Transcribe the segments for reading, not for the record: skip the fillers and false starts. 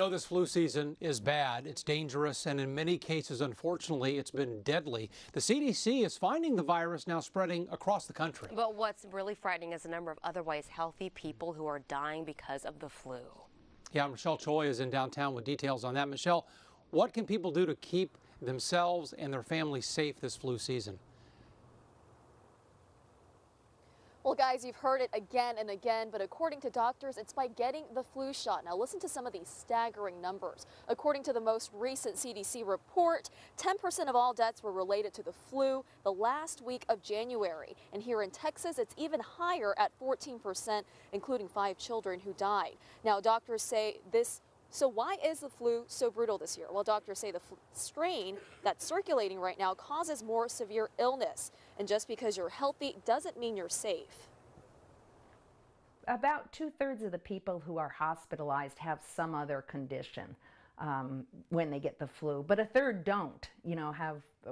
You know, this flu season is bad, it's dangerous, and in many cases, unfortunately, it's been deadly. The CDC is finding the virus now spreading across the country. But what's really frightening is the number of otherwise healthy people who are dying because of the flu. Yeah, Michelle Choi is in downtown with details on that. Michelle, what can people do to keep themselves and their families safe this flu season? Well, guys, you've heard it again and again, but according to doctors, it's by getting the flu shot. Now, listen to some of these staggering numbers. According to the most recent CDC report, 10% of all deaths were related to the flu the last week of January. And here in Texas, it's even higher at 14%, including 5 children who died. Now, doctors say this. So why is the flu so brutal this year? Well, doctors say the strain that's circulating right now causes more severe illness. And just because you're healthy doesn't mean you're safe. About 2/3 of the people who are hospitalized have some other condition when they get the flu, but a third don't,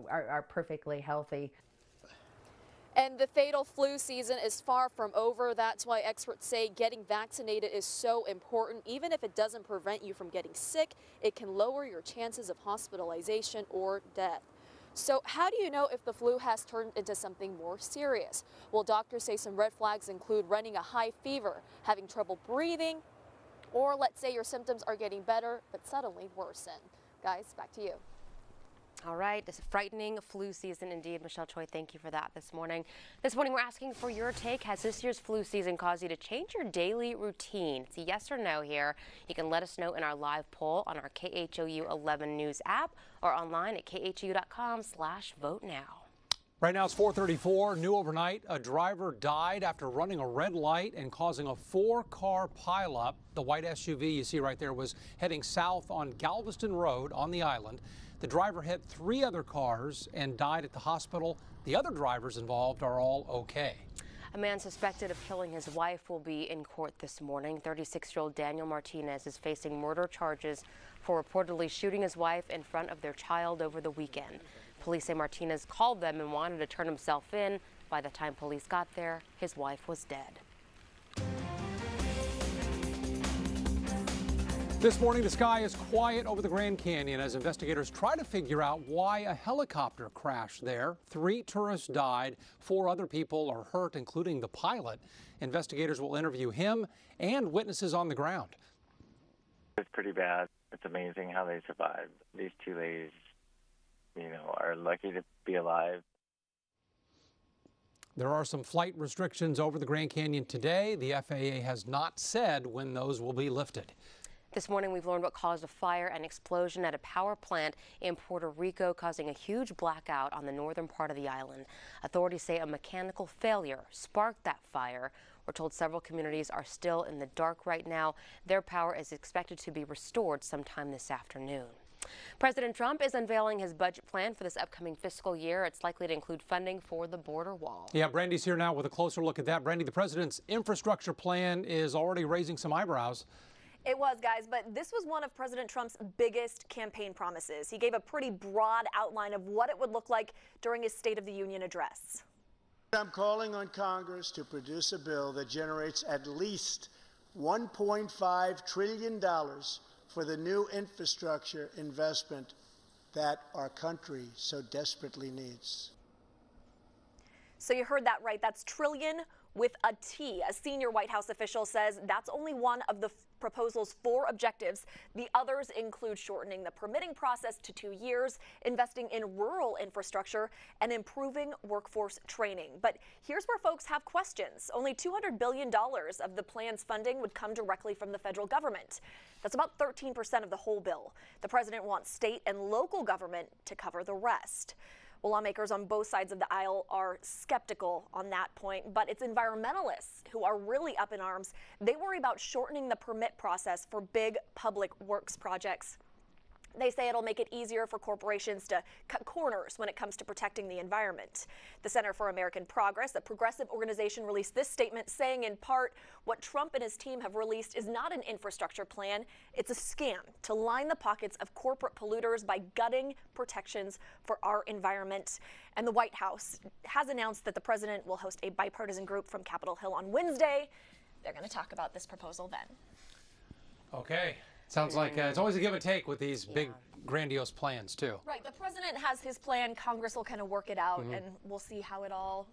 are perfectly healthy. And the fatal flu season is far from over. That's why experts say getting vaccinated is so important. Even if it doesn't prevent you from getting sick, it can lower your chances of hospitalization or death. So how do you know if the flu has turned into something more serious? Well, doctors say some red flags include running a high fever, having trouble breathing, or let's say your symptoms are getting better but suddenly worsen. Guys, back to you. All right, this frightening flu season indeed. Michelle Choi, thank you for that this morning. This morning we're asking for your take. Has this year's flu season caused you to change your daily routine? It's a yes or no here. You can let us know in our live poll on our KHOU 11 News app or online at khou.com/vote now. Right now it's 4:34. New overnight, a driver died after running a red light and causing a 4-car pileup. The white SUV you see right there was heading south on Galveston Road on the island. The driver hit 3 other cars and died at the hospital. The other drivers involved are all okay. A man suspected of killing his wife will be in court this morning. 36-year-old Daniel Martinez is facing murder charges for reportedly shooting his wife in front of their child over the weekend. Police say Martinez called them and wanted to turn himself in. By the time police got there, his wife was dead. This morning, the sky is quiet over the Grand Canyon as investigators try to figure out why a helicopter crashed there. 3 tourists died. 4 other people are hurt, including the pilot. Investigators will interview him and witnesses on the ground. It's pretty bad. It's amazing how they survived. These 2 ladies, are lucky to be alive. There are some flight restrictions over the Grand Canyon today. The FAA has not said when those will be lifted. This morning, we've learned what caused a fire and explosion at a power plant in Puerto Rico, causing a huge blackout on the northern part of the island. Authorities say a mechanical failure sparked that fire. We're told several communities are still in the dark right now. Their power is expected to be restored sometime this afternoon. President Trump is unveiling his budget plan for this upcoming fiscal year. It's likely to include funding for the border wall. Yeah, Brandy's here now with a closer look at that. Brandy, the president's infrastructure plan is already raising some eyebrows. It was, guys, but this was one of President Trump's biggest campaign promises. He gave a pretty broad outline of what it would look like during his State of the Union address. I'm calling on Congress to produce a bill that generates at least $1.5 trillion for the new infrastructure investment that our country so desperately needs. So you heard that right. That's trillion with a T. A senior White House official says that's only one of the proposal's 4 objectives. The others include shortening the permitting process to 2 years, investing in rural infrastructure, and improving workforce training. But here's where folks have questions. Only $200 billion of the plan's funding would come directly from the federal government. That's about 13% of the whole bill. The president wants state and local government to cover the rest. Well, lawmakers on both sides of the aisle are skeptical on that point, but it's environmentalists who are really up in arms. They worry about shortening the permit process for big public works projects. They say it'll make it easier for corporations to cut corners when it comes to protecting the environment. The Center for American Progress, a progressive organization, released this statement saying in part, what Trump and his team have released is not an infrastructure plan. It's a scam to line the pockets of corporate polluters by gutting protections for our environment. And the White House has announced that the president will host a bipartisan group from Capitol Hill on Wednesday. They're going to talk about this proposal then. Okay. Sounds like it's always a give and take with these big, grandiose plans, too. Right. The president has his plan. Congress will kind of work it out, and we'll see how it all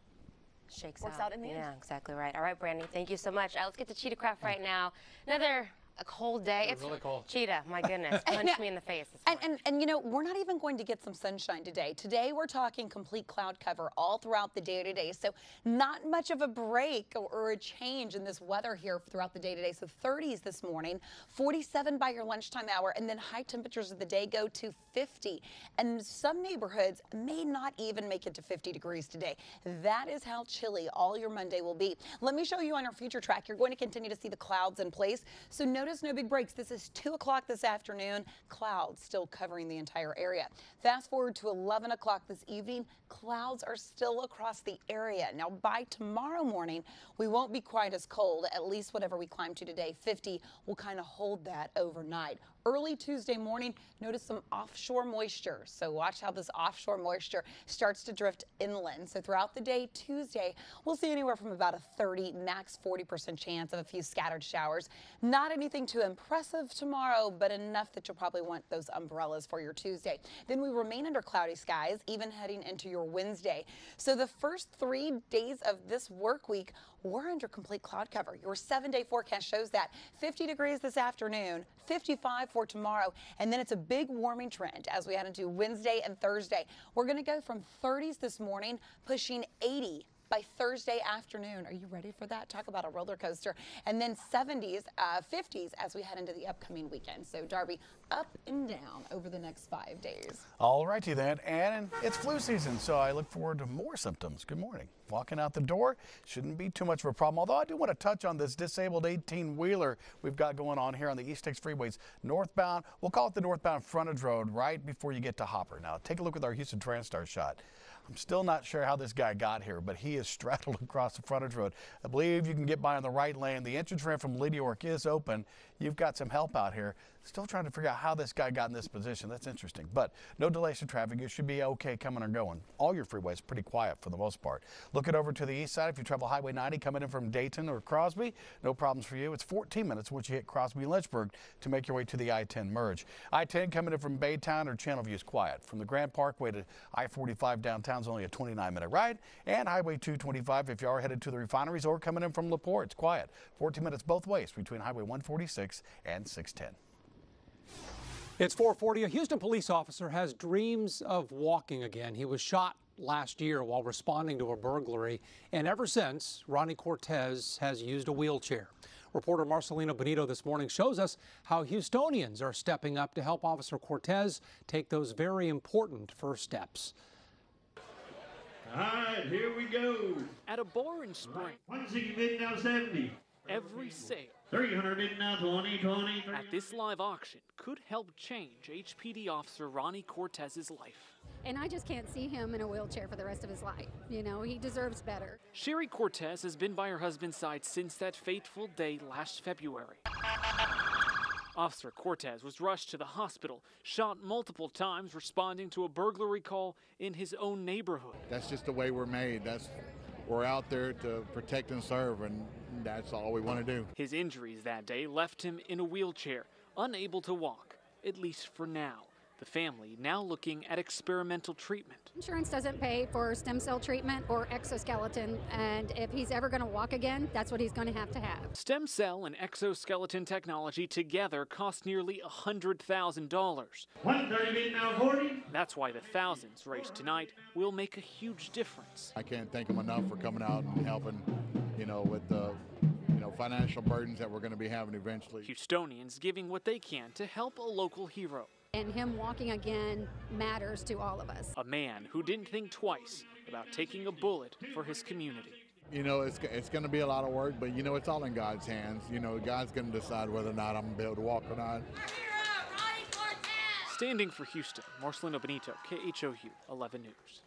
works out in the end. Yeah, exactly right. All right, Brandy, thank you so much. Let's get to Cheetah Craft right now. Another a cold day. It's really cold. Cheetah, my goodness, punched me in the face. And you know, we're not even going to get some sunshine today. Today we're talking complete cloud cover all throughout the day today. So not much of a break or a change in this weather here throughout the day today. So 30s this morning, 47 by your lunchtime hour, and then high temperatures of the day go to 50. And some neighborhoods may not even make it to 50 degrees today. That is how chilly all your Monday will be. Let me show you on our future track. You're going to continue to see the clouds in place. So notice no big breaks. This is 2 o'clock this afternoon. Clouds still covering the entire area. Fast forward to 11 o'clock this evening. Clouds are still across the area. Now by tomorrow morning, we won't be quite as cold. At least whatever we climb to today, 50, will kind of hold that overnight. Early Tuesday morning, notice some offshore moisture. So watch how this offshore moisture starts to drift inland. So throughout the day, Tuesday, we'll see anywhere from about a 30, max 40% chance of a few scattered showers. Not anything too impressive tomorrow, but enough that you'll probably want those umbrellas for your Tuesday. Then we remain under cloudy skies, even heading into your Wednesday. So the first 3 days of this work week, we're under complete cloud cover. Your 7-day forecast shows that 50 degrees this afternoon, 55 for tomorrow, and then it's a big warming trend as we head into Wednesday and Thursday. We're going to go from 30s this morning, pushing 80 by Thursday afternoon. Are you ready for that? Talk about a roller coaster. And then 70s, 50s as we head into the upcoming weekend. So Darby, up and down over the next 5 days. All righty then, and it's flu season, so I look forward to more symptoms. Good morning. Walking out the door shouldn't be too much of a problem, although I do want to touch on this disabled 18-wheeler we've got going on here on the East Texas freeways northbound. We'll call it the northbound frontage road right before you get to Hopper. Now take a look at our Houston TransStar shot. I'm still not sure how this guy got here, but he is straddled across the frontage road. I believe you can get by on the right lane. The entrance ramp from Lydia York is open. You've got some help out here. Still trying to figure out how this guy got in this position. That's interesting. But no delays in traffic. You should be okay coming and going. All your freeways pretty quiet for the most part. Looking over to the east side, if you travel Highway 90 coming in from Dayton or Crosby, no problems for you. It's 14 minutes once you hit Crosby and Lynchburg to make your way to the I-10 merge. I-10 coming in from Baytown or Channelview is quiet. From the Grand Parkway to I-45 downtown is only a 29-minute ride. And Highway 225 if you are headed to the refineries or coming in from LaPorte, it's quiet. 14 minutes both ways between Highway 146 and 610. It's 4:40. A Houston police officer has dreams of walking again. He was shot last year while responding to a burglary, and ever since, Ronnie Cortez has used a wheelchair. Reporter Marcelino Benito this morning shows us how Houstonians are stepping up to help Officer Cortez take those very important first steps. All right, here we go. At a bar in Spring, 160 bid now 70. every sale 300 bid now 20, 20. at this live auction could help change HPD Officer Ronnie Cortez's life. And I just can't see him in a wheelchair for the rest of his life. You know, he deserves better. Sherry Cortez has been by her husband's side since that fateful day last February. Officer Cortez was rushed to the hospital, shot multiple times responding to a burglary call in his own neighborhood. That's just the way we're made. We're out there to protect and serve, and that's all we want to do. His injuries that day left him in a wheelchair, unable to walk, at least for now. The family now looking at experimental treatment. Insurance doesn't pay for stem cell treatment or exoskeleton, and if he's ever going to walk again, that's what he's going to have. Stem cell and exoskeleton technology together cost nearly $100,000. 130 bid now 40. That's why the thousands raised tonight will make a huge difference. I can't thank them enough for coming out and helping, with the financial burdens that we're going to be having eventually. Houstonians giving what they can to help a local hero. And him walking again matters to all of us. A man who didn't think twice about taking a bullet for his community. It's going to be a lot of work, but it's all in God's hands. God's going to decide whether or not I'm going to be able to walk or not. Standing for Houston, Marcelino Benito, KHOU 11 News.